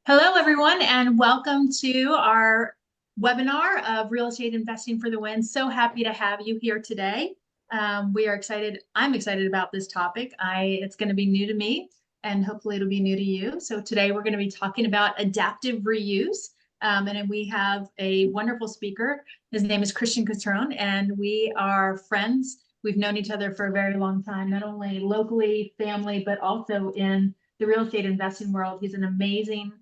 Hello, everyone, and welcome to our webinar of Real Estate Investing for the Win. So happy to have you here today. We are excited. I'm excited about this topic. It's going to be new to me, and hopefully it'll be new to you. So today we're going to be talking about adaptive reuse. And then we have a wonderful speaker. His name is Christian Catron, and we are friends. We've known each other for a very long time, not only locally, family, but also in the real estate investing world. He's an amazing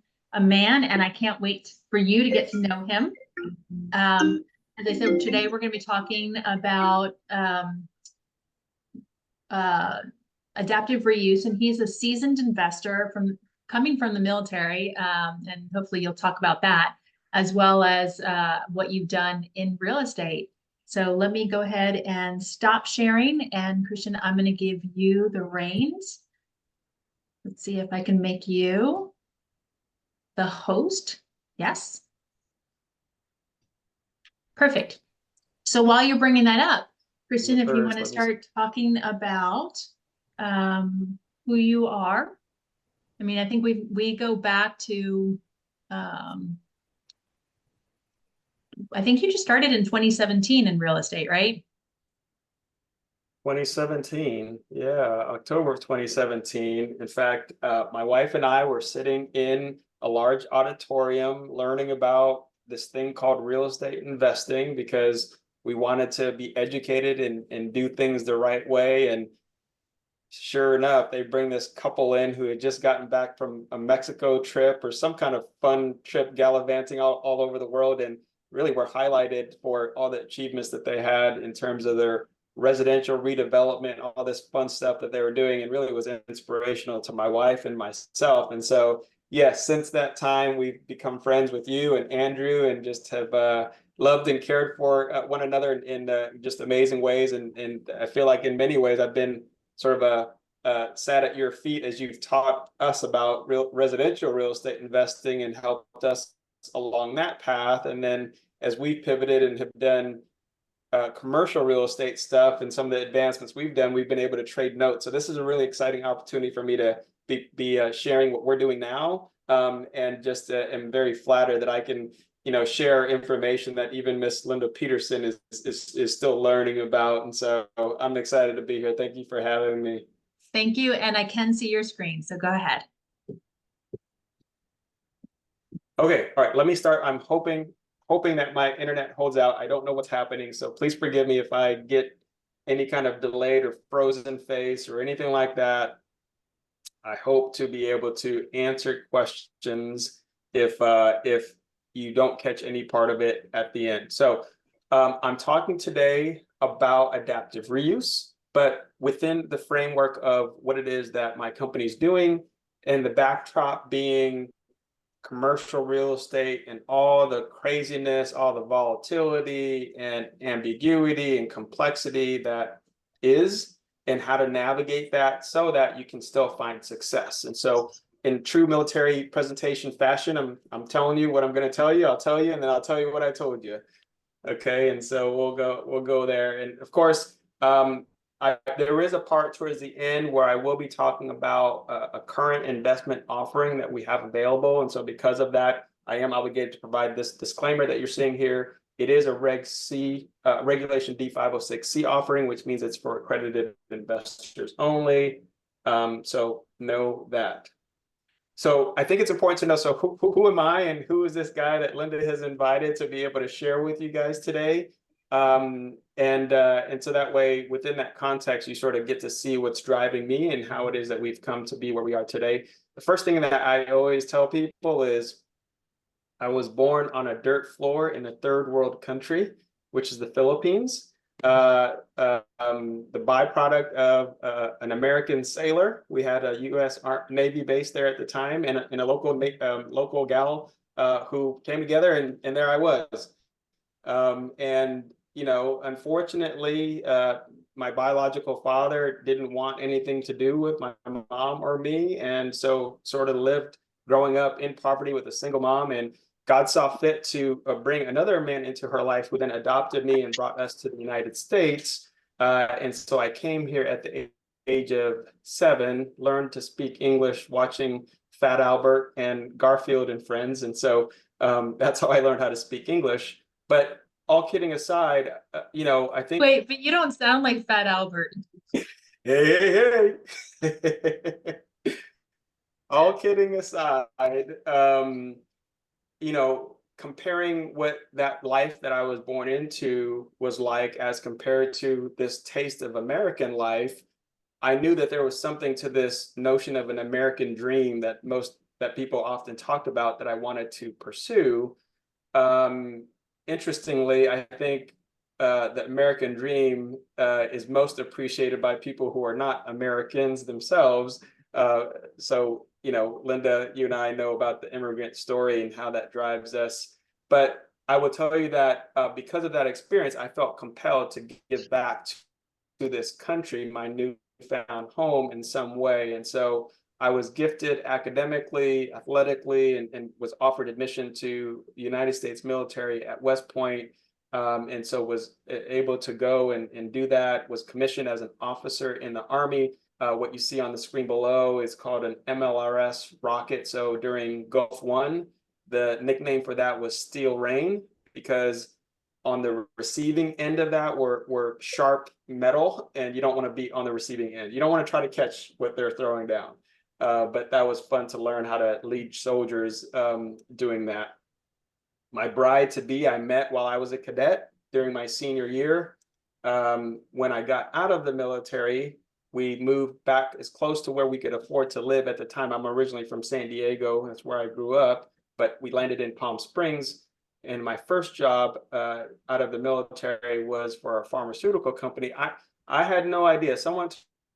man, and I can't wait for you to get to know him. As I said, today we're going to be talking about adaptive reuse, and he's a seasoned investor coming from the military, and hopefully you'll talk about that as well as what you've done in real estate. So let me go ahead and stop sharing, and Christian, I'm going to give you the reins. Let's see if I can make you the host. Yes. Perfect. So while you're bringing that up, Christian, if you want to start talking about who you are. I mean, I think we go back to, I think you just started in 2017 in real estate, right? 2017, yeah, October of 2017. In fact, my wife and I were sitting in a large auditorium learning about this thing called real estate investing because we wanted to be educated and do things the right way. And sure enough, they bring this couple in who had just gotten back from a Mexico trip or some kind of fun trip gallivanting all over the world, and really were highlighted for all the achievements that they had in terms of their residential redevelopment, all this fun stuff that they were doing, and really was inspirational to my wife and myself. And so, yes, since that time, we've become friends with you and Andrew, and just have loved and cared for one another in just amazing ways. And I feel like in many ways, I've been sort of sat at your feet as you've taught us about residential real estate investing and helped us along that path. And then as we've pivoted and have done commercial real estate stuff and some of the advancements we've done, we've been able to trade notes. So this is a really exciting opportunity for me to be sharing what we're doing now, and just am very flattered that I can share information that even Miss Linda Peterson is still learning about. And so I'm excited to be here. Thank you for having me. Thank you. And I can see your screen, so go ahead. Okay, all right, let me start. I'm hoping that my internet holds out. I don't know what's happening, so please forgive me if I get any kind of delayed or frozen face or anything like that. I hope to be able to answer questions if you don't catch any part of it at the end. So I'm talking today about adaptive reuse, but within the framework of what it is that my company is doing, and the backdrop being commercial real estate and all the craziness, all the volatility and ambiguity and complexity that is, and how to navigate that so that you can still find success. And so in true military presentation fashion, I'm telling you what I'm going to tell you, I'll tell you, and then I'll tell you what I told you. Okay, and so we'll go there. And of course, there is a part towards the end where I will be talking about a current investment offering that we have available. And so because of that, I am obligated to provide this disclaimer that you're seeing here. It is a Reg C, Regulation D506C offering, which means it's for accredited investors only. So know that. So I think it's important to know, so who am I, and who is this guy that Linda has invited to be able to share with you guys today? And so that way, within that context, you sort of get to see what's driving me and how it is that we've come to be where we are today. The first thing that I always tell people is I was born on a dirt floor in a third world country, which is the Philippines. The byproduct of an American sailor. We had a U.S. Navy base there at the time, and a local gal who came together, and there I was. And unfortunately, my biological father didn't want anything to do with my mom or me, and so sort of lived growing up in poverty with a single mom. And God saw fit to bring another man into her life, who then adopted me and brought us to the United States. And so I came here at the age of 7, learned to speak English watching Fat Albert and Garfield and Friends. And so that's how I learned how to speak English. But all kidding aside, I think. Wait, but you don't sound like Fat Albert. Hey, hey, hey. All kidding aside, comparing what that life that I was born into was like as compared to this taste of American life, I knew that there was something to this notion of an American dream that people often talked about that I wanted to pursue. Interestingly, I think the American dream is most appreciated by people who are not Americans themselves. So, Linda, you and I know about the immigrant story and how that drives us. But I will tell you that because of that experience, I felt compelled to give back to this country, my newfound home in some way. And so I was gifted academically, athletically, and was offered admission to the United States military at West Point. And so was able to go and do that, was commissioned as an officer in the Army. What you see on the screen below is called an MLRS rocket. So during Gulf War, the nickname for that was Steel Rain, because on the receiving end of that were sharp metal, and you don't want to be on the receiving end. You don't want to try to catch what they're throwing down. But that was fun to learn how to lead soldiers doing that. My bride-to-be I met while I was a cadet during my senior year. When I got out of the military, we moved back as close to where we could afford to live at the time. I'm originally from San Diego. That's where I grew up, but we landed in Palm Springs. And my first job out of the military was for a pharmaceutical company. I had no idea. Someone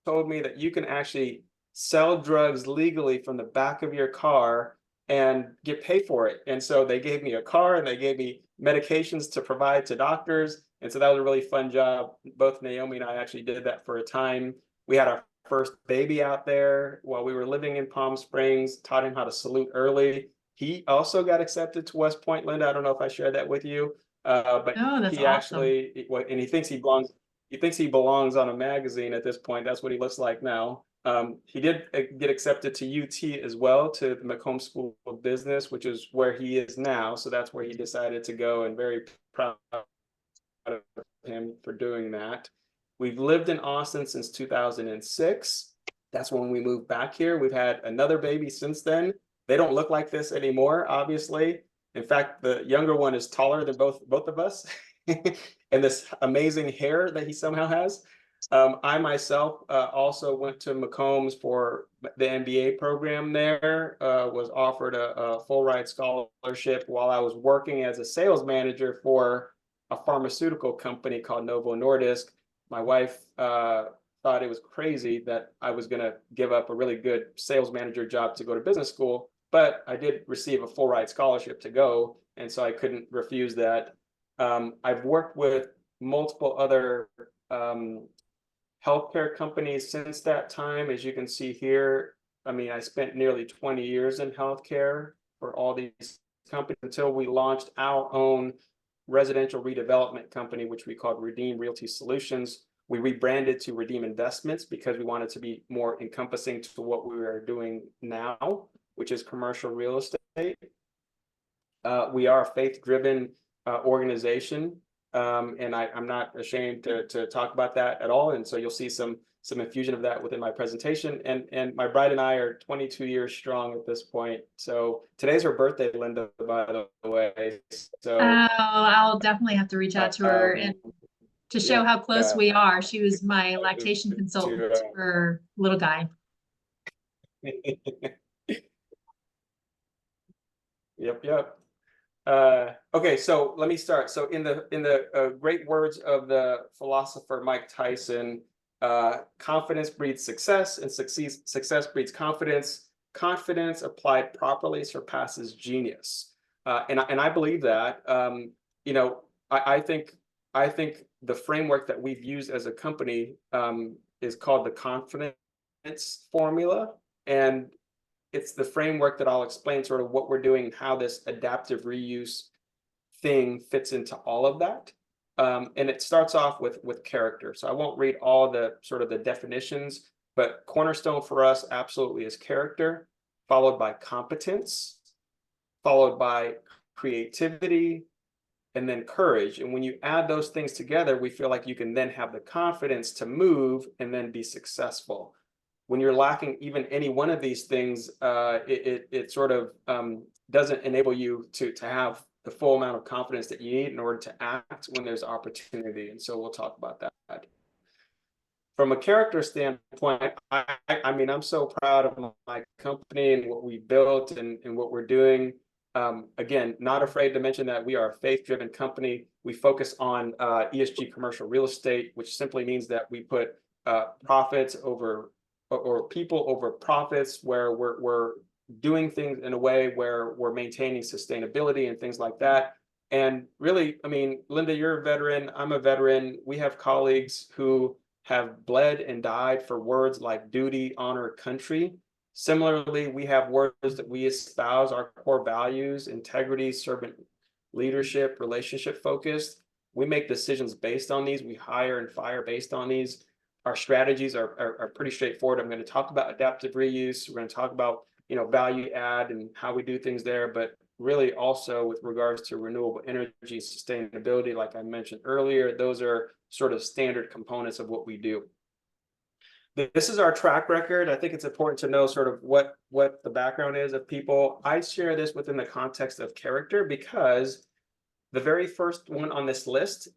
told me that you can actually sell drugs legally from the back of your car and get paid for it. And so they gave me a car and they gave me medications to provide to doctors. And so that was a really fun job. Both Naomi and I actually did that for a time. We had our first baby out there while we were living in Palm Springs, taught him how to salute early. He also got accepted to West Point, Linda. I don't know if I shared that with you, but Oh, that's he awesome. actually, and he thinks he belongs. He thinks he belongs on a magazine at this point. That's what he looks like now. He did get accepted to UT as well, to the Macomb School of Business, which is where he is now. So that's where he decided to go, and very proud of him for doing that. We've lived in Austin since 2006. That's when we moved back here. We've had another baby since then. They don't look like this anymore, obviously. In fact, the younger one is taller than both of us, and this amazing hair that he somehow has. I myself also went to Macombs for the MBA program there, was offered a full ride scholarship while I was working as a sales manager for a pharmaceutical company called Novo Nordisk. My wife thought it was crazy that I was going to give up a really good sales manager job to go to business school, but I did receive a full ride scholarship to go, and so I couldn't refuse that. I've worked with multiple other healthcare companies since that time. As you can see here, I mean, I spent nearly 20 years in healthcare for all these companies until we launched our own residential redevelopment company, which we called Redeem Realty Solutions. We rebranded to Redeem Investments because we wanted to be more encompassing to what we are doing now, which is commercial real estate. We are a faith-driven organization, and I'm not ashamed to talk about that at all. And so you'll see some infusion of that within my presentation. And my bride and I are 22 years strong at this point. So today's her birthday, Linda, by the way. So I'll definitely have to reach out to her and to show how close we are. She was my lactation consultant for little guy. Yep. Okay, so let me start. So in the great words of the philosopher Mike Tyson, confidence breeds success, and success breeds confidence. Confidence applied properly surpasses genius, and I believe that. I think the framework that we've used as a company is called the confidence formula, and it's the framework that I'll explain sort of what we're doing, how this adaptive reuse thing fits into all of that. And it starts off with character. So I won't read all the sort of the definitions, but cornerstone for us absolutely is character. followed by competence, followed by creativity, and then courage. And when you add those things together, we feel like you can then have the confidence to move and then be successful. When you're lacking even any one of these things, it sort of doesn't enable you to have the full amount of confidence that you need in order to act when there's opportunity. And so we'll talk about that. From a character standpoint, I mean, I'm so proud of my company and what we built and what we're doing. Again, not afraid to mention that we are a faith-driven company. We focus on ESG commercial real estate, which simply means that we put profits over or people over profits, where we're doing things in a way where we're maintaining sustainability and things like that. And really, I mean, Linda, you're a veteran. I'm a veteran. We have colleagues who have bled and died for words like duty, honor, country. Similarly, we have words that we espouse, our core values: integrity, servant leadership, relationship focused. We make decisions based on these. We hire and fire based on these. Our strategies are pretty straightforward. I'm going to talk about adaptive reuse. We're going to talk about, value add and how we do things there, but really also with regards to renewable energy, sustainability, like I mentioned earlier, those are sort of standard components of what we do. This is our track record. I think it's important to know sort of what the background is of people. I share this within the context of character because the very first one on this list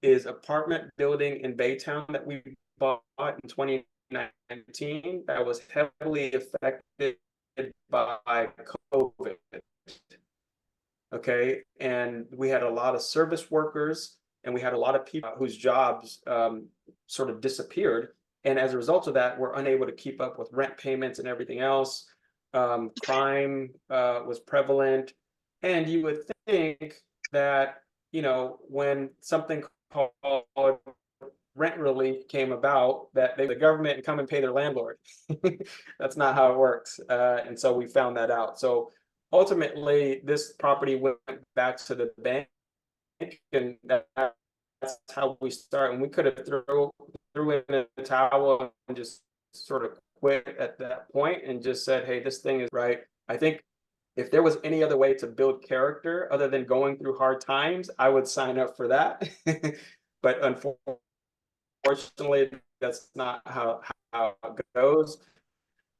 is apartment building in Baytown that we bought in 2019 that was heavily affected by COVID. Okay, and we had a lot of service workers and we had a lot of people whose jobs sort of disappeared. And as a result of that, we're unable to keep up with rent payments and everything else. Crime was prevalent. And you would think that, when something called rent relief came about, that the government would come and pay their landlord. That's not how it works. And so we found that out. So ultimately, this property went back to the bank, and that's how we start. And we could have threw in the towel and just sort of quit at that point and just said, hey, this thing is right. I think if there was any other way to build character other than going through hard times, I would sign up for that. But unfortunately, that's not how it goes.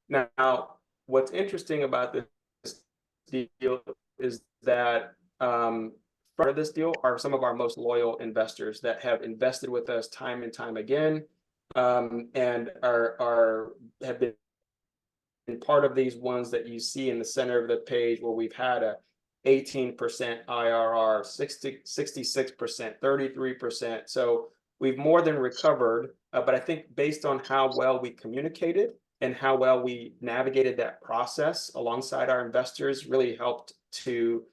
Now, what's interesting about this deal is that part of this deal are some of our most loyal investors that have invested with us time and time again, and have been part of these ones that you see in the center of the page, where we've had a 18% IRR, 66%, 33%. So we've more than recovered, but I think based on how well we communicated and how well we navigated that process alongside our investors really helped to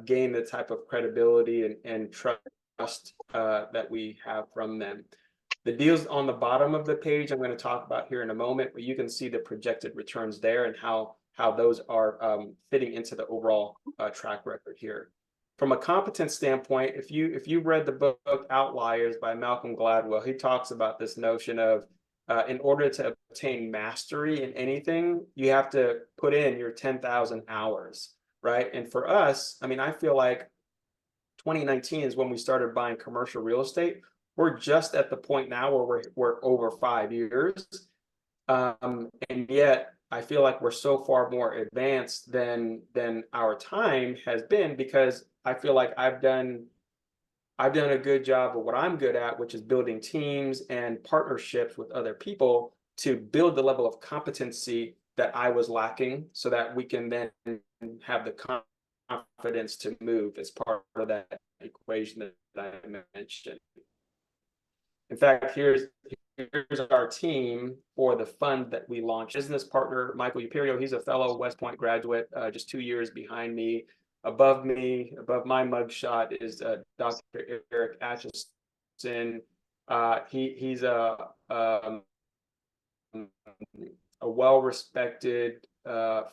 gain the type of credibility and trust that we have from them. The deals on the bottom of the page I'm going to talk about here in a moment, but you can see the projected returns there and how those are fitting into the overall track record here. From a competence standpoint, if you read the book Outliers by Malcolm Gladwell, he talks about this notion of in order to obtain mastery in anything, you have to put in your 10,000 hours, right? And for us, I mean, I feel like 2019 is when we started buying commercial real estate. We're just at the point now where we're over 5 years. And yet I feel like we're so far more advanced than our time has been, because I feel like I've done a good job of what I'm good at, which is building teams and partnerships with other people to build the level of competency that I was lacking, so that we can then have the confidence to move as part of that equation that I mentioned. In fact, here's our team for the fund that we launched. Business partner, Michael Uperio, he's a fellow West Point graduate, just 2 years behind me. Above my mugshot is Dr. Eric Atchison. He's a well-respected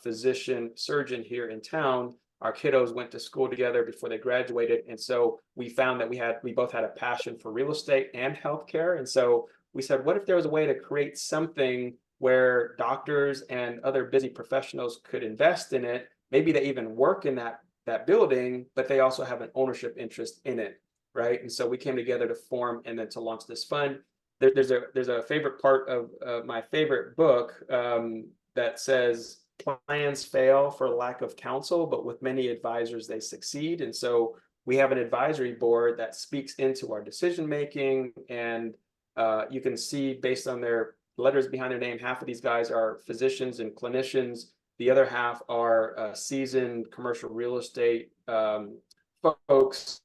physician, surgeon here in town. Our kiddos went to school together before they graduated. And so we found that we both had a passion for real estate and healthcare. And so we said, what if there was a way to create something where doctors and other busy professionals could invest in it. Maybe they even work in that building, but they also have an ownership interest in it, right? And so we came together to form and then to launch this fund. There's a favorite part of my favorite book that says plans fail for lack of counsel, but with many advisors they succeed. And so we have an advisory board that speaks into our decision making, and you can see based on their letters behind their name, half of these guys are physicians and clinicians. The other half are seasoned commercial real estate folks.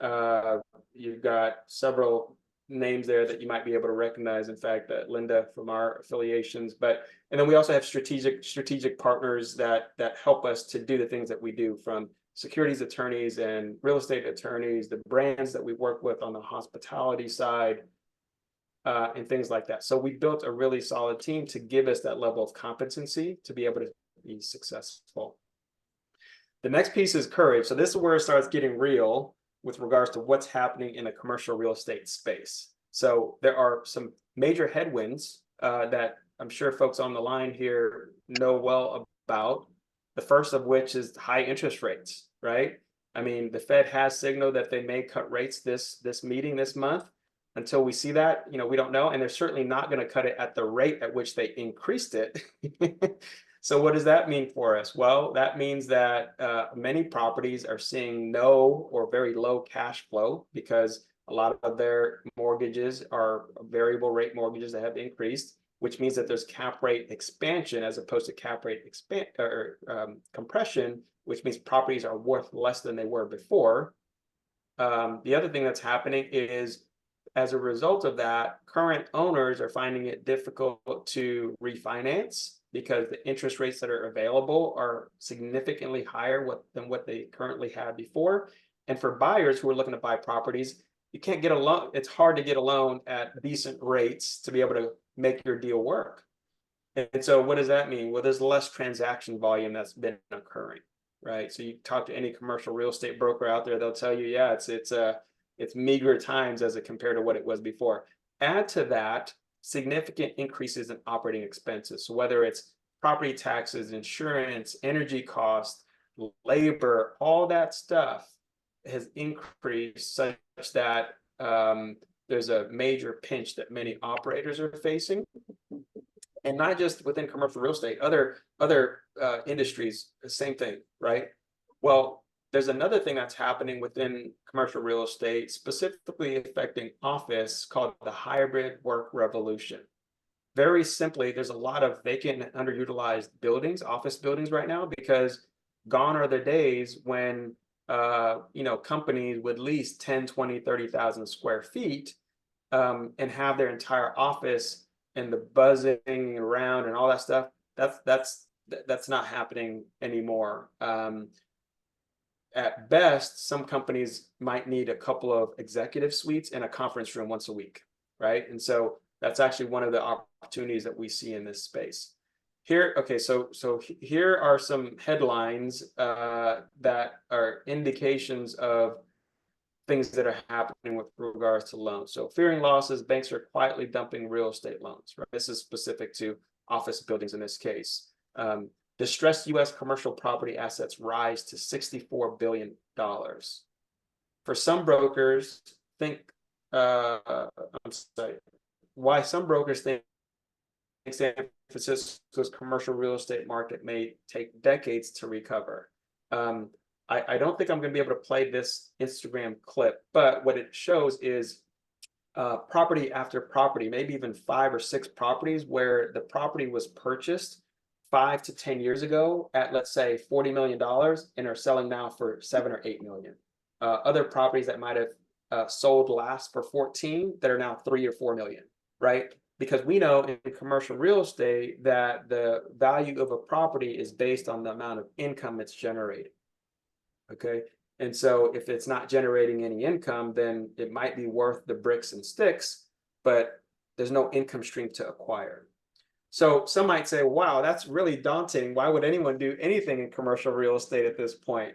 You've got several names there that you might be able to recognize. In fact, Linda from our affiliations, and then we also have strategic partners that help us to do the things that we do, from securities attorneys and real estate attorneys, the brands that we work with on the hospitality side, and things like that. So we built a really solid team to give us that level of competency to be able to be successful. The next piece is courage. So this is where it starts getting real with regards to what's happening in the commercial real estate space. So there are some major headwinds that I'm sure folks on the line here know well about. The first of which is high interest rates, right? I mean, the Fed has signaled that they may cut rates this meeting this month. Until we see that, we don't know. And they're certainly not going to cut it at the rate at which they increased it. So what does that mean for us? Well, that means that many properties are seeing no or very low cash flow because a lot of their mortgages are variable rate mortgages that have increased, which means that there's cap rate expansion as opposed to cap rate compression, which means properties are worth less than they were before. The other thing that's happening is, as a result of that, current owners are finding it difficult to refinance because the interest rates that are available are significantly higher than what they currently had before. And for buyers who are looking to buy properties, you can't get a loan. It's hard to get a loan at decent rates to be able to make your deal work. And so what does that mean? Well, there's less transaction volume that's been occurring, right? So you talk to any commercial real estate broker out there, they'll tell you, yeah, it's meager times as compared to what it was before. Add to that significant increases in operating expenses. So whether it's property taxes, insurance, energy costs, labor, all that stuff has increased such that there's a major pinch that many operators are facing. And not just within commercial real estate, other industries, the same thing, right? Well, there's another thing that's happening within commercial real estate, specifically affecting office, called the hybrid work revolution. Very simply, there's a lot of vacant and underutilized buildings, office buildings right now, because gone are the days when companies would lease 10, 20, 30,000 square feet and have their entire office and the buzzing around and all that stuff. That's not happening anymore. At best, some companies might need a couple of executive suites and a conference room once a week, right? And so that's actually one of the opportunities that we see in this space. Here, okay, so here are some headlines that are indications of things that are happening with regards to loans. So fearing losses, banks are quietly dumping real estate loans, right? This is specific to office buildings in this case. Distressed U.S. commercial property assets rise to $64 billion. For some brokers, why some brokers think San Francisco's commercial real estate market may take decades to recover. I don't think I'm going to be able to play this Instagram clip, but what it shows is property after property, maybe even 5 or 6 properties where the property was purchased 5 to 10 years ago at, let's say, $40 million and are selling now for 7 or 8 million. Other properties that might have sold last for 14 that are now 3 or 4 million, right? Because we know in commercial real estate that the value of a property is based on the amount of income it's generating. Okay. And so if it's not generating any income, then it might be worth the bricks and sticks, but there's no income stream to acquire. So some might say, wow, that's really daunting. Why would anyone do anything in commercial real estate at this point?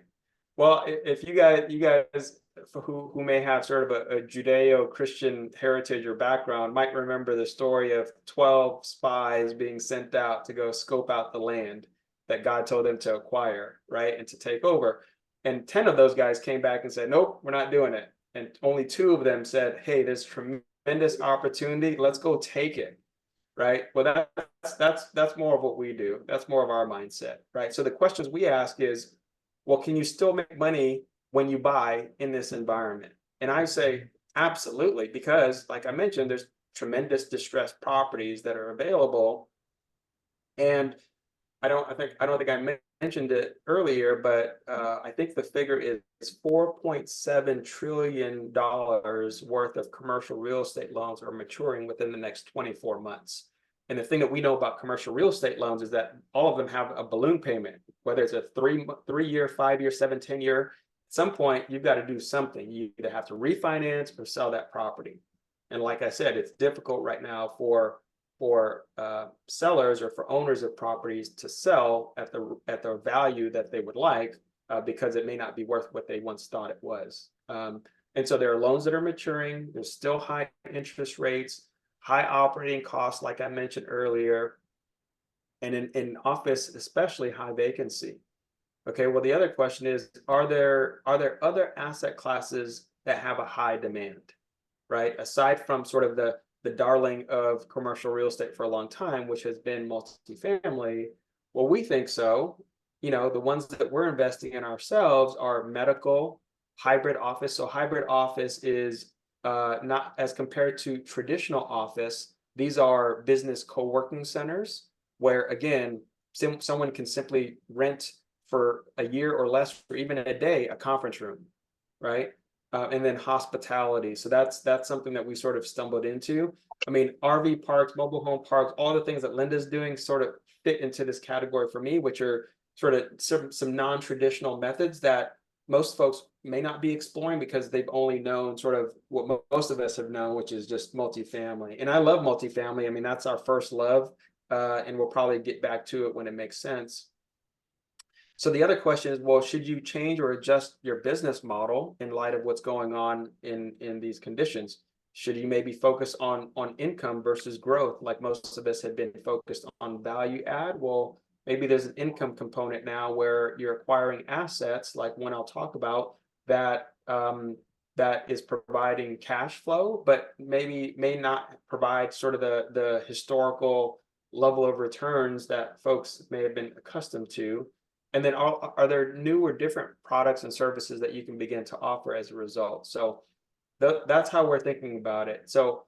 Well, if you guys who may have sort of a Judeo-Christian heritage or background might remember the story of 12 spies being sent out to go scope out the land that God told them to acquire, right, and to take over. And 10 of those guys came back and said, nope, we're not doing it. And only 2 of them said, hey, there's tremendous opportunity. Let's go take it, right? Well, that's more of what we do. That's more of our mindset, right? So the questions we ask is, well, can you still make money when you buy in this environment? And I say, absolutely, because like I mentioned, there's tremendous distressed properties that are available. And I don't think I mentioned it earlier, but I think the figure is $4.7 trillion worth of commercial real estate loans are maturing within the next 24 months. And the thing that we know about commercial real estate loans is that all of them have a balloon payment, whether it's a 3-year, 5-year, 7, 10-year. At some point, you've got to do something. You either have to refinance or sell that property. And like I said, it's difficult right now for sellers or for owners of properties to sell at the value that they would like, because it may not be worth what they once thought it was. And so there are loans that are maturing. There's still high interest rates, high operating costs, like I mentioned earlier, and in office, especially high vacancy. Okay, well, the other question is, are there other asset classes that have a high demand, right? Aside from sort of the darling of commercial real estate for a long time, which has been multifamily. Well, we think so. You know, the ones that we're investing in ourselves are medical, hybrid office. So hybrid office is not as compared to traditional office. These are business co-working centers where, again, someone can simply rent for a year or less, or even a day, a conference room, right? And then hospitality. So that's something that we sort of stumbled into. I mean, RV parks, mobile home parks, all the things that Linda's doing sort of fit into this category for me, which are sort of some non-traditional methods that most folks may not be exploring because they've only known sort of what most of us have known, which is just multifamily. And I love multifamily. I mean, that's our first love, and we'll probably get back to it when it makes sense. So the other question is, well, should you change or adjust your business model in light of what's going on in these conditions? Should you maybe focus on income versus growth, like most of us have been focused on value add? Well, maybe there's an income component now where you're acquiring assets, like one I'll talk about, that that is providing cash flow, but maybe may not provide sort of the historical level of returns that folks may have been accustomed to. And then are there new or different products and services that you can begin to offer as a result? So that's how we're thinking about it. So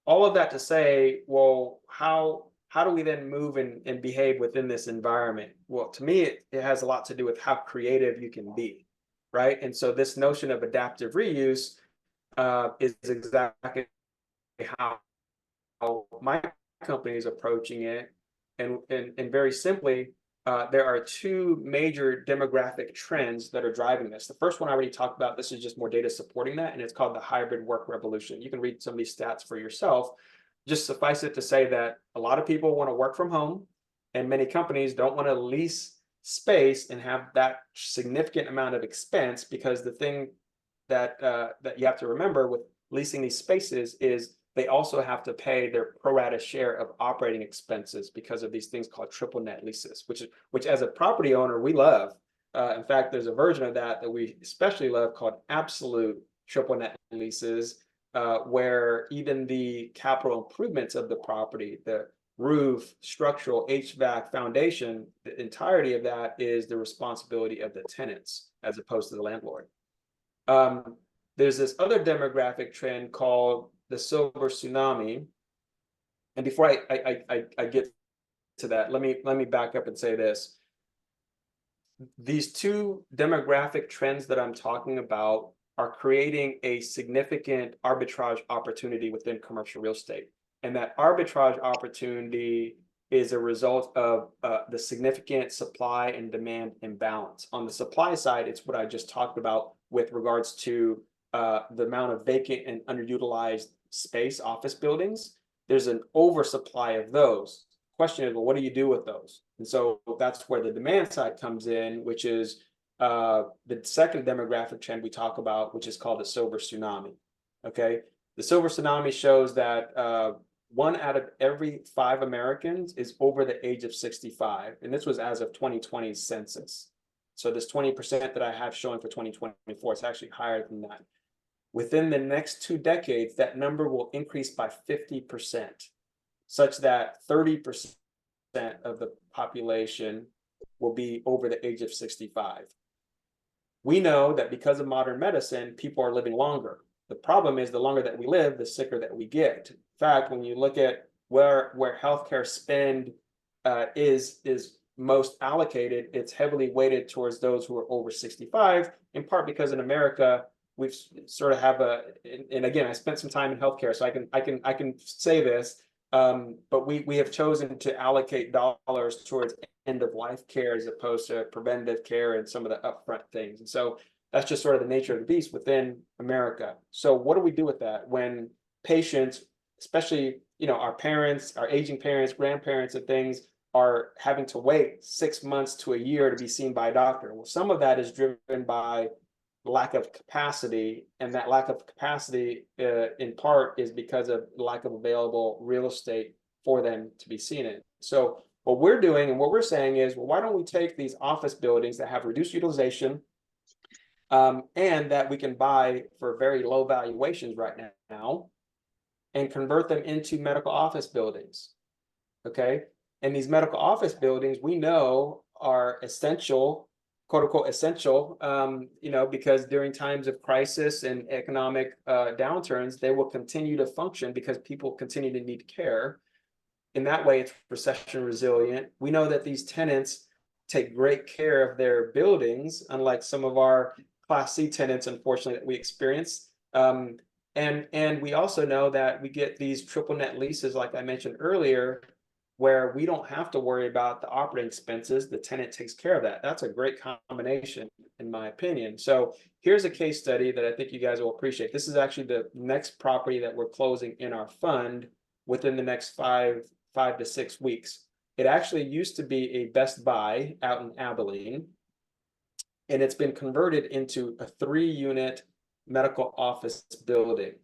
all of that to say, well, how do we then move and behave within this environment? Well, to me, it has a lot to do with how creative you can be, right? And so this notion of adaptive reuse is exactly how my company is approaching it. And very simply, there are 2 major demographic trends that are driving this. The first one I already talked about. This is just more data supporting that, and it's called the hybrid work revolution. You can read some of these stats for yourself. Just suffice it to say that a lot of people want to work from home, and many companies don't want to lease space and have that significant amount of expense, because the thing that that you have to remember with leasing these spaces is they also have to pay their pro rata share of operating expenses because of these things called triple net leases, which as a property owner, we love. In fact, there's a version of that we especially love called absolute triple net leases, where even the capital improvements of the property, the roof, structural, HVAC, foundation, the entirety of that is the responsibility of the tenants as opposed to the landlord. There's this other demographic trend called the Silver Tsunami. And before I get to that, let me back up and say this. These 2 demographic trends that I'm talking about are creating a significant arbitrage opportunity within commercial real estate. And that arbitrage opportunity is a result of the significant supply and demand imbalance. On the supply side, it's what I just talked about with regards to the amount of vacant and underutilized space, office buildings. There's an oversupply of those. Question is, well, what do you do with those? And so that's where the demand side comes in, which is the second demographic trend we talk about, which is called the Silver Tsunami. Okay, the Silver Tsunami shows that 1 out of every 5 Americans is over the age of 65, and this was as of 2020's census. So this 20% that I have showing for 2024 is actually higher than that. Within the next 2 decades, that number will increase by 50%, such that 30% of the population will be over the age of 65. We know that because of modern medicine, people are living longer. The problem is the longer that we live, the sicker that we get. In fact, when you look at where healthcare spend is most allocated, it's heavily weighted towards those who are over 65, in part because in America, we've sort of have and again, I spent some time in healthcare, so I can say this, but we have chosen to allocate dollars towards end of life care as opposed to preventative care and some of the upfront things. And so that's just sort of the nature of the beast within America. So what do we do with that when patients, especially, our parents, our aging parents, grandparents and things, are having to wait 6 months to a year to be seen by a doctor? Well, some of that is driven by lack of capacity, and that lack of capacity in part is because of lack of available real estate for them to be seen in. So what we're doing and what we're saying is, well, why don't we take these office buildings that have reduced utilization and that we can buy for very low valuations right now and convert them into medical office buildings, okay? And these medical office buildings we know are essential, quote unquote essential, because during times of crisis and economic downturns, they will continue to function because people continue to need care. In that way, it's recession resilient. We know that these tenants take great care of their buildings, unlike some of our Class C tenants, unfortunately, that we experience. And we also know that we get these triple net leases, like I mentioned earlier, where we don't have to worry about the operating expenses. The tenant takes care of that. That's a great combination, in my opinion. So here's a case study that I think you guys will appreciate. This is actually the next property that we're closing in our fund within the next five to 6 weeks. It actually used to be a Best Buy out in Abilene, and it's been converted into a 3-unit medical office building.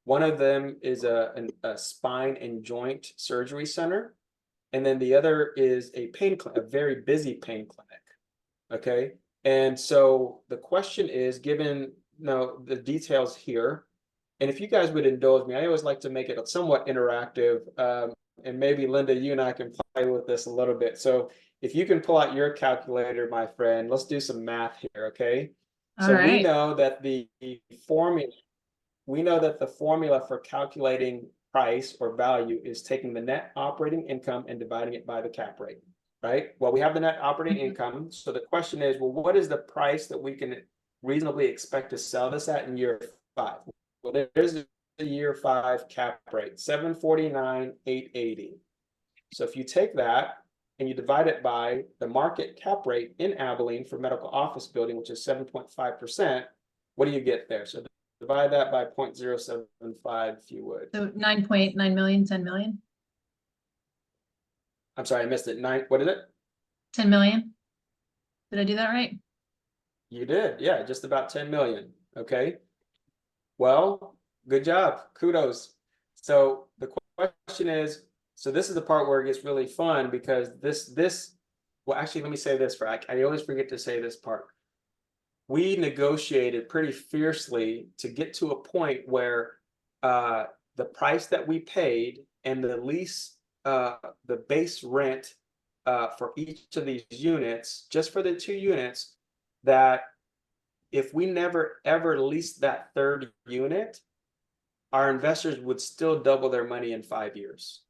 One of them is a spine and joint surgery center, and then the other is a very busy pain clinic. Okay, and so the question is, given the details here, and if you guys would indulge me, I always like to make it somewhat interactive. And maybe Linda, you and I can play with this a little bit. So if you can pull out your calculator, my friend, let's do some math here, okay? All so right. we know that the formula for calculating price or value is taking the net operating income and dividing it by the cap rate, right? Well, we have the net operating income. So the question is, well, what is the price that we can reasonably expect to sell this at in year 5? Well, there's the year 5 cap rate, 749,880. So if you take that and you divide it by the market cap rate in Abilene for medical office building, which is 7.5%, what do you get there? So divide that by 0.075 if you would. So 9.9 million, 10 million? I'm sorry, I missed it. What is it? 10 million? Did I do that right? You did, yeah, just about 10 million. Okay. Well, good job. Kudos. So the question is, so this is the part where it gets really fun, because well, actually, let me say this, I always forget to say this part. We negotiated pretty fiercely to get to a point where the price that we paid and the lease, the base rent for each of these units, just for the 2 units, that if we never ever leased that 3rd unit, our investors would still double their money in 5 years.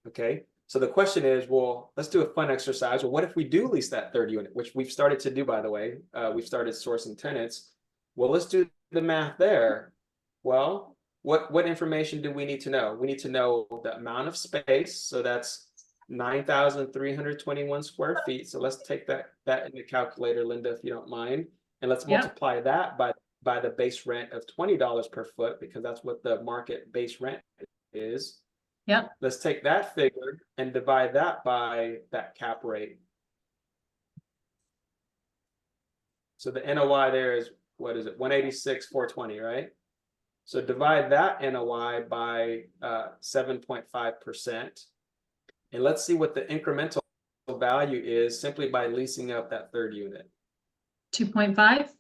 Okay, so the question is, well, let's do a fun exercise. Well, what if we do lease that 3rd unit, which we've started to do, by the way. We've started sourcing tenants. Well, let's do the math there. Well, what information do we need to know? We need to know the amount of space. So that's 9,321 square feet. So let's take that in the calculator, Linda, if you don't mind. And let's multiply that by the base rent of $20 per foot, because that's what the market base rent is. Yep. Let's take that figure and divide that by that cap rate. So the NOI there is, what is it, 186,420, right? So divide that NOI by 7.5%. And let's see what the incremental value is simply by leasing up that third unit. 2.5.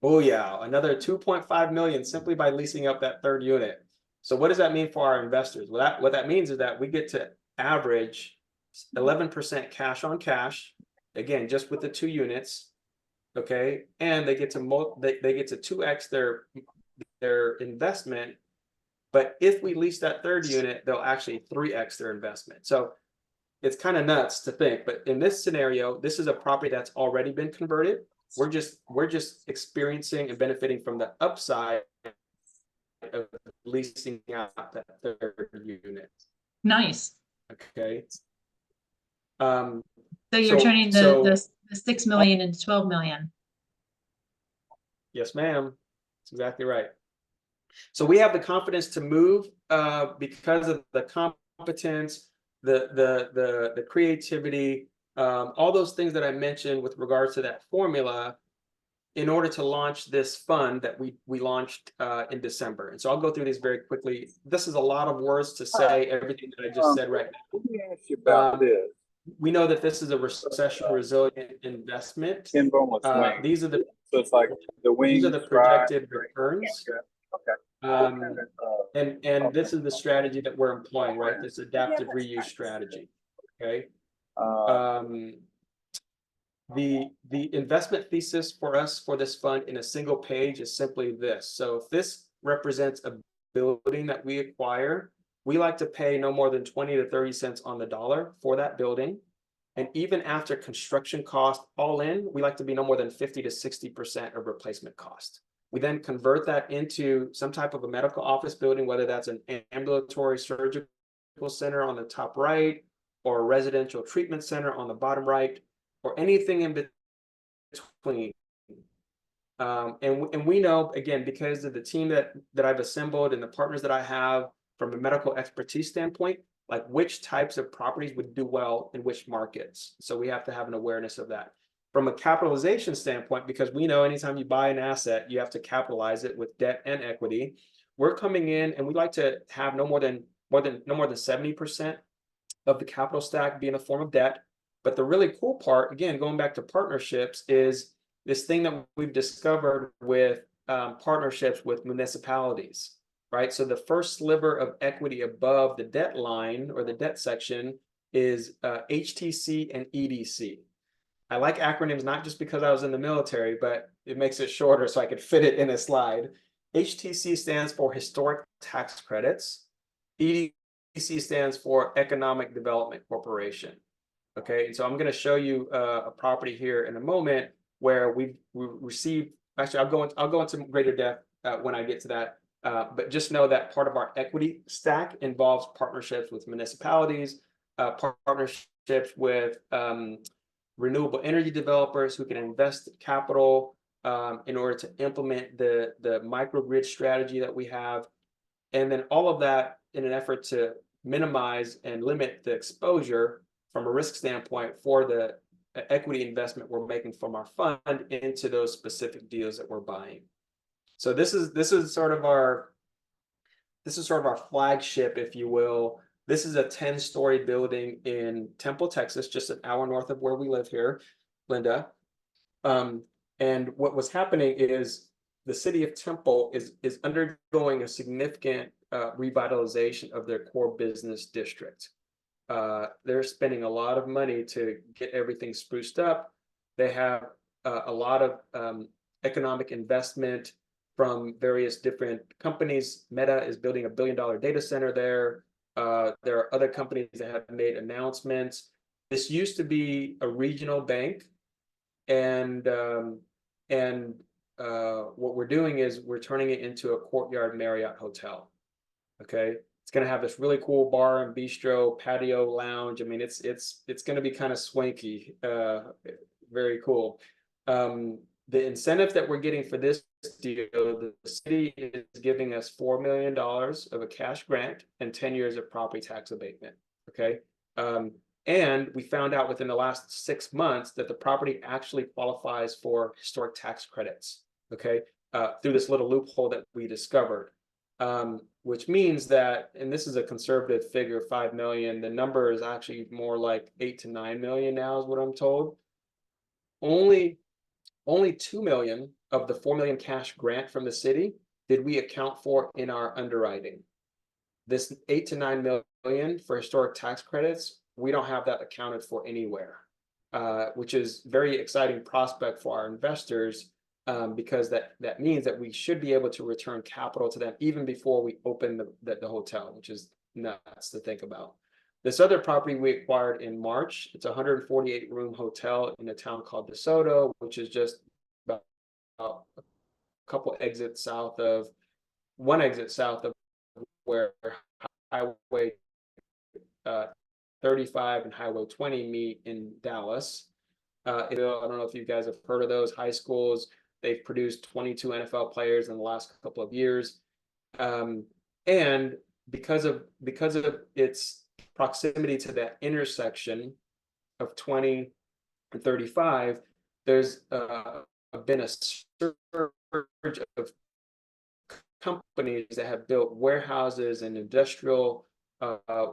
Oh yeah, another 2.5 million simply by leasing up that third unit. So what does that mean for our investors? Well, what that means is that we get to average 11% cash on cash, again, just with the 2 units, okay? And they get to they get to 2x their investment. But if we lease that third unit, they'll actually 3x their investment. So it's kind of nuts to think, but in this scenario, this is a property that's already been converted. We're just experiencing and benefiting from the upside of leasing out that third unit. Nice. Okay. So you're turning the 6 million into 12 million. Yes, ma'am. That's exactly right. So we have the confidence to move because of the competence, the creativity, all those things that I mentioned with regards to that formula, in order to launch this fund that we launched in December. And so I'll go through these very quickly. This is a lot of words to say everything that I just said right now. Let me ask you about this. We know that this is a recession resilient investment. These are the so it's like the wings. These are the projected returns. Okay. And this is the strategy that we're employing, right? This adaptive reuse strategy. Okay. The investment thesis for us for this fund in a single page is simply this. So if this represents a building that we acquire, we like to pay no more than 20 to 30 cents on the dollar for that building. And even after construction cost all in, we like to be no more than 50 to 60% of replacement cost. We then convert that into some type of a medical office building, whether that's an ambulatory surgical center on the top right, or a residential treatment center on the bottom right, or anything in between. And we know, again, because of the team that I've assembled and the partners that I have from a medical expertise standpoint, like which types of properties would do well in which markets. So we have to have an awareness of that. From a capitalization standpoint, because we know anytime you buy an asset, you have to capitalize it with debt and equity. We're coming in and we like to have no more than 70% of the capital stack be in the form of debt. But the really cool part, again, going back to partnerships, is this thing that we've discovered with partnerships with municipalities, right? So the first sliver of equity above the debt line or the debt section is HTC and EDC. I like acronyms not just because I was in the military, but it makes it shorter so I could fit it in a slide. HTC stands for Historic Tax Credits. EDC stands for Economic Development Corporation. Okay, and so I'm going to show you a property here in a moment where we received. Actually, I'll go into greater depth when I get to that. But just know that part of our equity stack involves partnerships with municipalities, partnerships with renewable energy developers who can invest capital in order to implement the microgrid strategy that we have, and then all of that in an effort to minimize and limit the exposure from a risk standpoint for the equity investment we're making from our fund into those specific deals that we're buying. So this is sort of our flagship, if you will. This is a 10-story building in Temple, Texas, just an hour north of where we live here, Linda. And what was happening is the city of Temple is undergoing a significant revitalization of their core business district. They're spending a lot of money to get everything spruced up. They have a lot of economic investment from various different companies. Meta is building $1 billion data center there. There are other companies that have made announcements. This used to be a regional bank, and what we're doing is we're turning it into a Courtyard Marriott hotel. Okay, it's going to have this really cool bar and bistro, patio, lounge. I mean, it's going to be kind of swanky, very cool. The incentive that we're getting for this deal, the city is giving us $4 million of a cash grant and 10 years of property tax abatement. Okay. And we found out within the last 6 months that the property actually qualifies for historic tax credits, okay, through this little loophole that we discovered, which means that, and this is a conservative figure, 5 million, the number is actually more like 8 to 9 million now is what I'm told. Only 2 million of the 4 million cash grant from the city did we account for in our underwriting. This 8 to 9 million for historic tax credits, we don't have that accounted for anywhere, which is very exciting prospect for our investors, because that means that we should be able to return capital to them even before we open the hotel, which is nuts to think about. This other property we acquired in March, it's a 148-room hotel in a town called DeSoto, which is just about a couple exits south of, one exit south of where Highway 35 and Highway 20 meet in Dallas. I don't know if you guys have heard of those high schools. They've produced 22 NFL players in the last couple of years. And because of its proximity to that intersection of 20 and 35, there's been a surge of companies that have built warehouses and industrial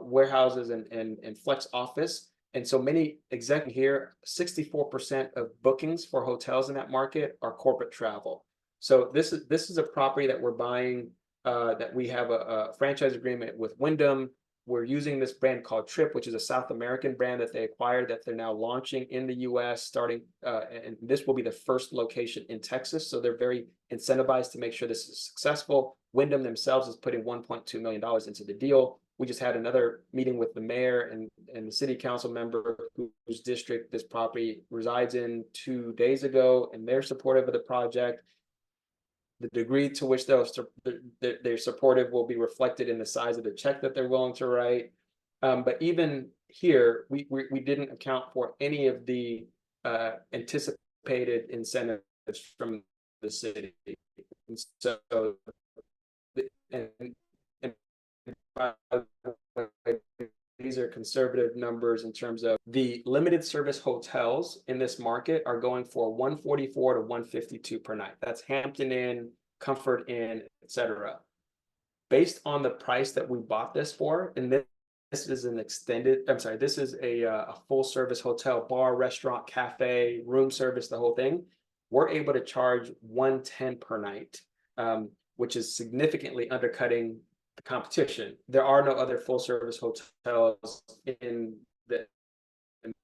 warehouses and flex office. And so many executives here, 64% of bookings for hotels in that market are corporate travel. So this is a property that we're buying, that we have a franchise agreement with Wyndham. We're using this brand called Trip, which is a South American brand that they acquired that they're now launching in the US starting, and this will be the first location in Texas. So they're very incentivized to make sure this is successful. Wyndham themselves is putting $1.2 million into the deal. We just had another meeting with the mayor and the city council member whose district this property resides in 2 days ago, and they're supportive of the project. The degree to which they're supportive will be reflected in the size of the check that they're willing to write. But even here, we didn't account for any of the anticipated incentives from the city. And so, these are conservative numbers in terms of the limited service hotels in this market are going for 144 to 152 per night. That's Hampton Inn, Comfort Inn, etc. Based on the price that we bought this for, and this is an extended, I'm sorry, this is a full service hotel, bar, restaurant, cafe, room service, the whole thing. We're able to charge 110 per night, which is significantly undercutting the competition. There are no other full service hotels in the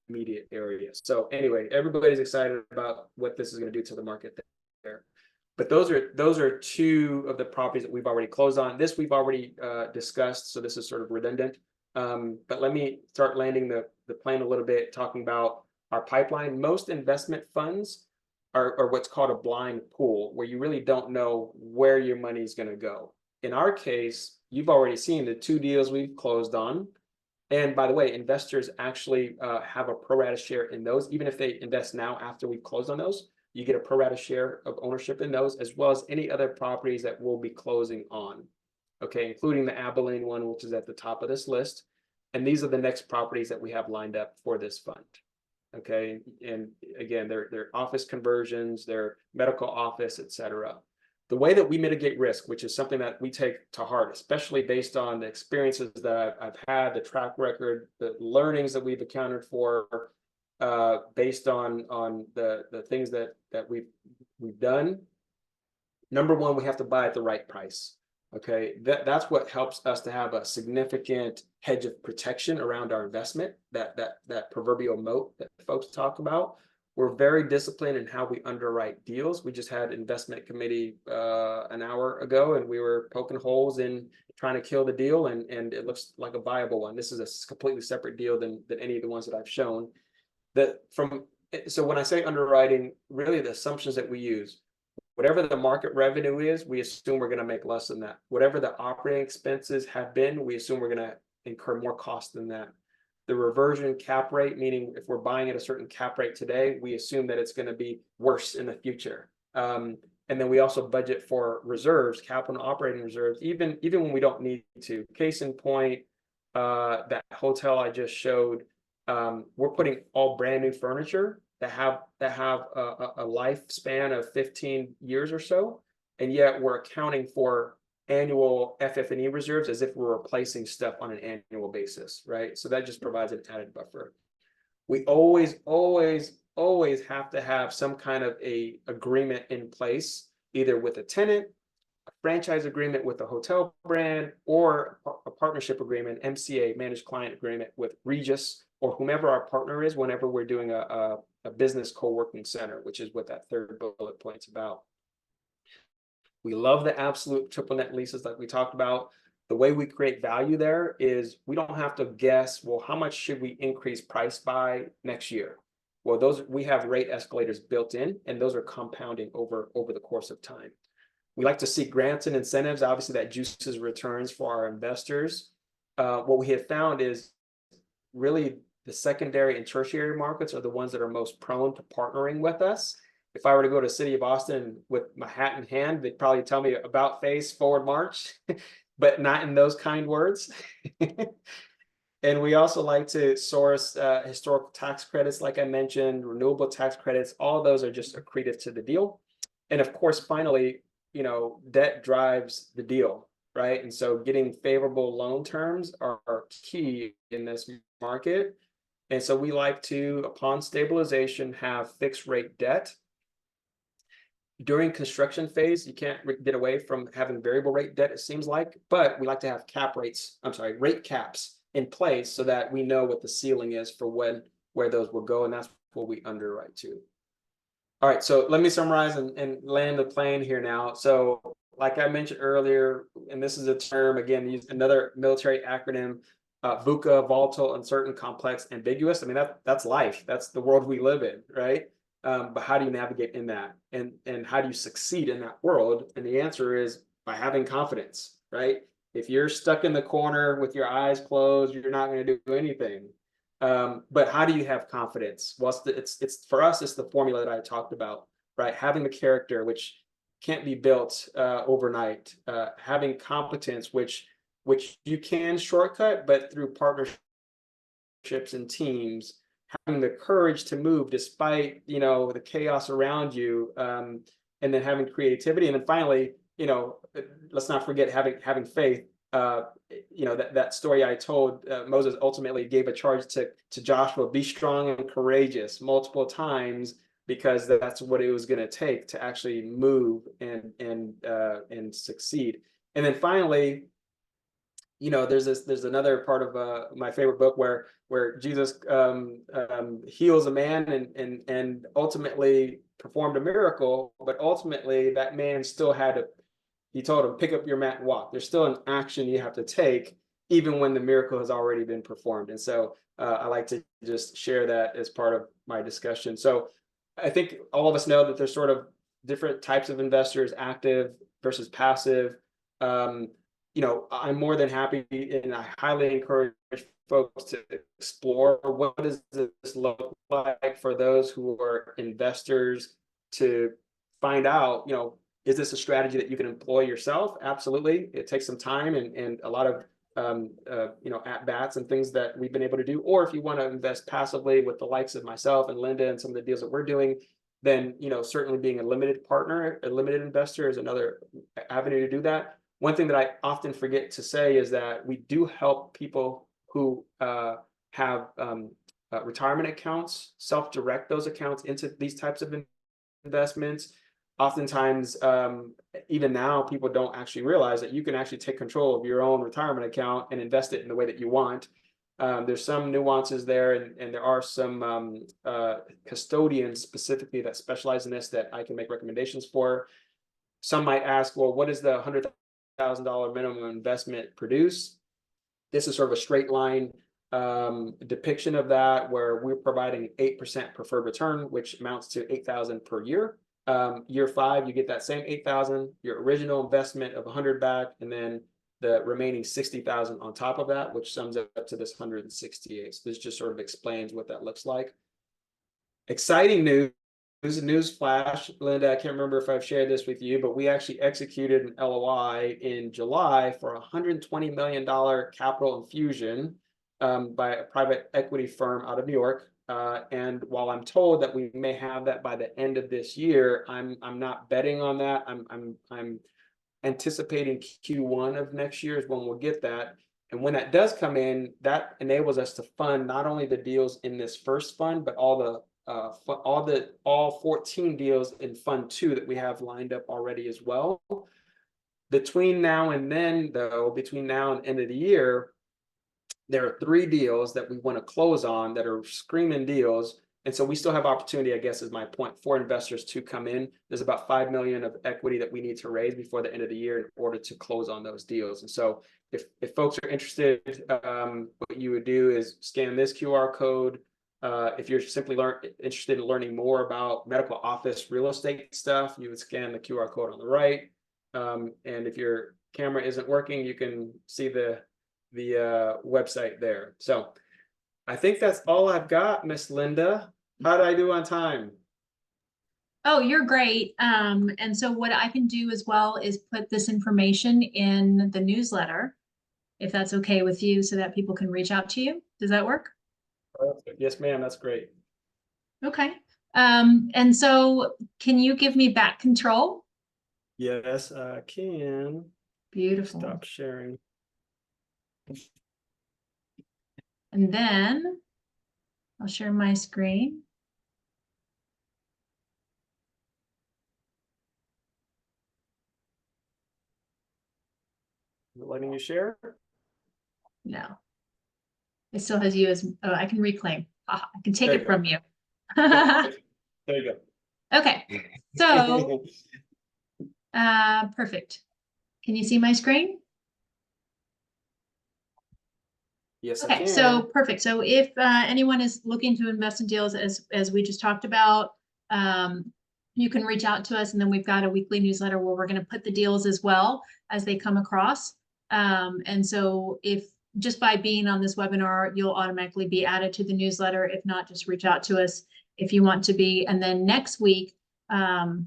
immediate area. So anyway, everybody's excited about what this is going to do to the market there. But those are two of the properties that we've already closed on. This we've already discussed, so this is sort of redundant. But let me start landing the plane a little bit, talking about our pipeline. Most investment funds are what's called a blind pool, where you really don't know where your money is going to go. In our case, you've already seen the 2 deals we've closed on. And by the way, investors actually have a pro rata share in those. Even if they invest now after we've closed on those, you get a pro rata share of ownership in those, as well as any other properties that we'll be closing on. Okay, including the Abilene one, which is at the top of this list. And these are the next properties that we have lined up for this fund. Okay, and again, they're office conversions, they're medical office, etc. The way that we mitigate risk, which is something that we take to heart, especially based on the experiences that I've had, the track record, the learnings that we've accounted for, based on the things that we've done. Number one, we have to buy at the right price. Okay, that's what helps us to have a significant hedge of protection around our investment, that proverbial moat that folks talk about. We're very disciplined in how we underwrite deals. We just had investment committee an hour ago, and we were poking holes in trying to kill the deal, and it looks like a viable one. This is a completely separate deal than any of the ones that I've shown. So when I say underwriting, really the assumptions that we use, whatever the market revenue is, we assume we're going to make less than that. Whatever the operating expenses have been, we assume we're going to incur more cost than that. The reversion cap rate, meaning if we're buying at a certain cap rate today, we assume that it's going to be worse in the future. And then we also budget for reserves, capital and operating reserves, even when we don't need to. Case in point, that hotel I just showed, we're putting all brand new furniture that have a lifespan of 15 years or so, and yet we're accounting for annual FF&E reserves as if we're replacing stuff on an annual basis, right? So that just provides an added buffer. We always have to have some kind of a agreement in place, either with a tenant, a franchise agreement with a hotel brand, or a partnership agreement, MCA, managed client agreement with Regis, or whomever our partner is whenever we're doing a business co-working center, which is what that third bullet point's about. We love the absolute triple net leases like we talked about. The way we create value there is we don't have to guess, well, how much should we increase price by next year? Well, those, we have rate escalators built in, and those are compounding over the course of time. We like to see grants and incentives. Obviously, that juices returns for our investors. What we have found is really the secondary and tertiary markets are the ones that are most prone to partnering with us. If I were to go to City of Austin with my hat in hand, they'd probably tell me about face, forward march, but not in those kind words. And we also like to source historical tax credits, like I mentioned, renewable tax credits. All of those are just accretive to the deal. And of course, finally, you know, debt drives the deal, right? And so getting favorable loan terms are key in this market. And so we like to, upon stabilization, have fixed rate debt. During construction phase, you can't get away from having variable rate debt, it seems like, but we like to have rate caps in place so that we know what the ceiling is for where those will go, and that's what we underwrite to. All right, so let me summarize and land the plane here now. So like I mentioned earlier, and this is a term, again, use another military acronym, VUCA, volatile, uncertain, complex, ambiguous. I mean, that's life. That's the world we live in, right? But how do you navigate in that? And how do you succeed in that world? And the answer is by having confidence, right? If you're stuck in the corner with your eyes closed, you're not going to do anything. But how do you have confidence? Well, it's for us, it's the formula that I talked about, right? Having the character, which can't be built overnight. Having competence, which you can shortcut, but through partnerships and teams. Having the courage to move despite, you know, the chaos around you, and then having creativity, and then finally, you know, let's not forget having faith. You know, that story I told, Moses ultimately gave a charge to Joshua, be strong and courageous, multiple times, because that's what it was going to take to actually move and succeed. And then finally, you know, there's another part of my favorite book where Jesus heals a man and ultimately performed a miracle, but ultimately that man still had to, he told him, pick up your mat and walk. There's still an action you have to take even when the miracle has already been performed. And so I like to just share that as part of my discussion. So I think all of us know that there's sort of different types of investors, active versus passive. You know, I'm more than happy, and I highly encourage folks to explore what does this look like for those who are investors, to find out, you know, is this a strategy that you can employ yourself? Absolutely. It takes some time and a lot of you know, at bats and things that we've been able to do. Or if you want to invest passively with the likes of myself and Linda and some of the deals that we're doing, then, you know, certainly being a limited partner, a limited investor is another avenue to do that. One thing that I often forget to say is that we do help people who have retirement accounts self-direct those accounts into these types of investments. Oftentimes, even now, people don't actually realize that you can actually take control of your own retirement account and invest it in the way that you want. There's some nuances there, and there are some custodians specifically that specialize in this that I can make recommendations for. Some might ask, well, what does the $100,000 minimum investment produce? This is sort of a straight line depiction of that, where we're providing 8% preferred return, which amounts to $8,000 per year. Year 5, you get that same 8,000, your original investment of 100 back, and then the remaining 60,000 on top of that, which sums up to this 168. So this just sort of explains what that looks like. Exciting news flash, Linda, I can't remember if I've shared this with you, but we actually executed an LOI in July for $120 million capital infusion by a private equity firm out of New York. And while I'm told that we may have that by the end of this year, I'm not betting on that. I'm anticipating Q1 of next year is when we'll get that. And when that does come in, that enables us to fund not only the deals in this first fund, but all 14 deals in fund 2 that we have lined up already as well. Between now and then, though, between now and end of the year, there are 3 deals that we want to close on that are screaming deals. And so we still have opportunity, I guess, is my point, for investors to come in. There's about $5 million of equity that we need to raise before the end of the year in order to close on those deals. And so if folks are interested, what you would do is scan this QR code. If you're simply interested in learning more about medical office real estate stuff, you would scan the QR code on the right. And if your camera isn't working, you can see the website there. So I think that's all I've got, Miss Linda. How did I do on time? Oh, you're great. And so what I can do as well is put this information in the newsletter, if that's okay with you, so that people can reach out to you. Does that work? Perfect. Yes, ma'am. That's great. Okay. And so can you give me back control? Yes, I can. Beautiful. Stop sharing. And then I'll share my screen. Letting you share? No. It still has you as, oh, I can reclaim. I can take There it you from you. There you go. Okay. So, perfect. Can you see my screen? Yes, I Okay, can. so perfect. So if anyone is looking to invest in deals, as we just talked about, you can reach out to us, and then we've got a weekly newsletter where we're going to put the deals as well as they come across. And so if just by being on this webinar, you'll automatically be added to the newsletter. If not, just reach out to us if you want to be. And then next week, oh,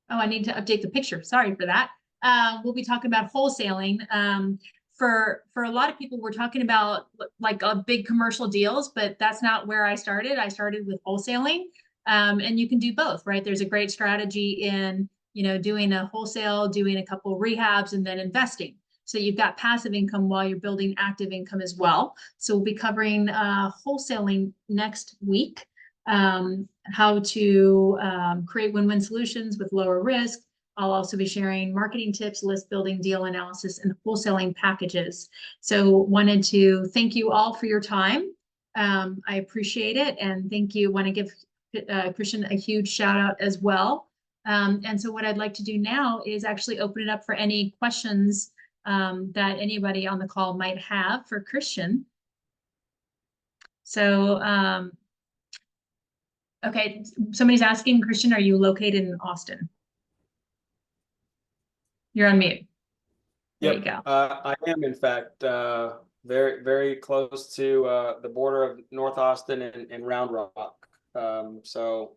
I need to update the picture. Sorry for that. We'll be talking about wholesaling. For a lot of people, we're talking about like big commercial deals, but that's not where I started. I started with wholesaling, and you can do both, right? There's a great strategy in, doing a wholesale, doing a couple rehabs, and then investing. So you've got passive income while you're building active income as well. So we'll be covering wholesaling next week, how to create win-win solutions with lower risk. I'll also be sharing marketing tips, list building, deal analysis, and wholesaling packages. So wanted to thank you all for your time. I appreciate it. And thank you. Want to give Christian a huge shout out as well. And so what I'd like to do now is actually open it up for any questions that anybody on the call might have for Christian. So, okay, somebody's asking, Christian, are you located in Austin? You're on mute. There you go. I am, in fact, very, very close to the border of North Austin and Round Rock. So